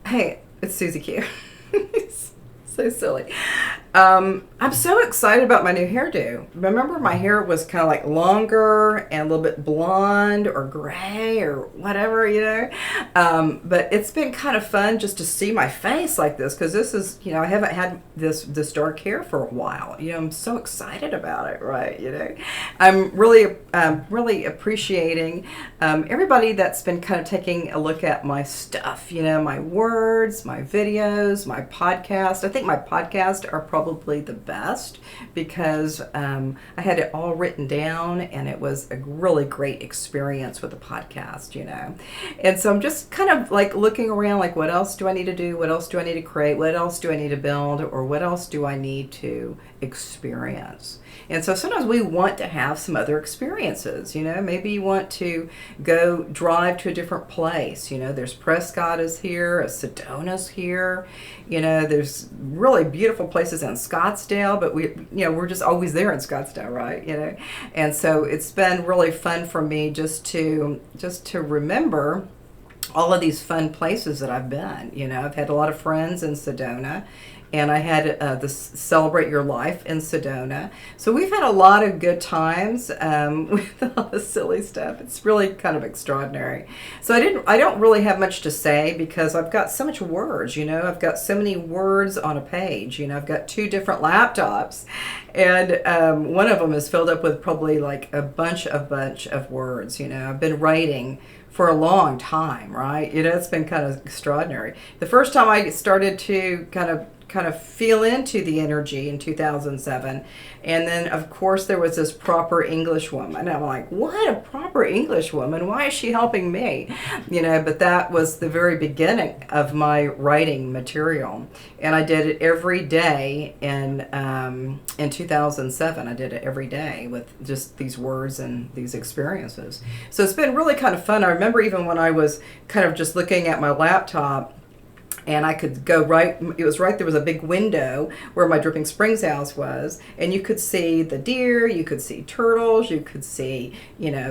Hey, it's Susie Q. So silly. I'm so excited about my new hairdo. Remember, my hair was kind of like longer and a little bit blonde or gray or whatever, But it's been kind of fun just to see my face like this because this is, I haven't had this dark hair for a while. I'm so excited about it, right? I'm really appreciating everybody that's been kind of taking a look at my stuff. My words, my videos, my podcast. I think my podcasts are probably the best because I had it all written down and it was a really great experience with the podcast, And so I'm just kind of like looking around like, what else do I need to do? What else do I need to create? What else do I need to build? Or what else do I need to experience? And so sometimes we want to have some other experiences, maybe you want to go drive to a different place. There's Prescott is here, Sedona's here, there's really beautiful places in Scottsdale, but we're just always there in Scottsdale, right? And so it's been really fun for me just to remember all of these fun places that I've been. I've had a lot of friends in Sedona, and I had the Celebrate Your Life in Sedona. So we've had a lot of good times with all the silly stuff. It's really kind of extraordinary. So I don't really have much to say because I've got so much words, I've got so many words on a page. I've got 2 different laptops, and one of them is filled up with probably like a bunch of words. I've been writing for a long time, right? It's been kind of extraordinary. The first time I started to kind of feel into the energy in 2007, and then of course there was this proper English woman. I'm like, what, a proper English woman? Why is she helping me? But that was the very beginning of my writing material, and I did it every day in 2007. I did it every day with just these words and these experiences. So it's been really kind of fun. I remember even when I was kind of just looking at my laptop, and I could go it was right there was a big window where my Dripping Springs house was, and you could see the deer, you could see turtles, you could see,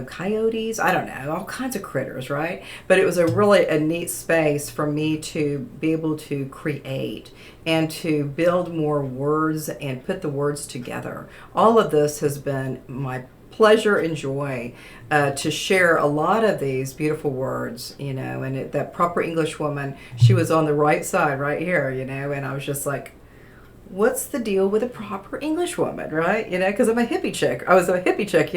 coyotes, I don't know, all kinds of critters, right? But it was a neat space for me to be able to create and to build more words and put the words together. All of this has been my pleasure and joy to share a lot of these beautiful words, and that proper English woman, she was on the right side right here, and I was just like, what's the deal with a proper English woman, right? Because I'm a hippie chick. I was a hippie chick,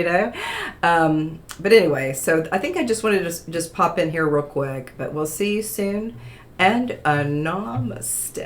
But anyway, so I think I just wanted to just pop in here real quick, but we'll see you soon, and a namaste.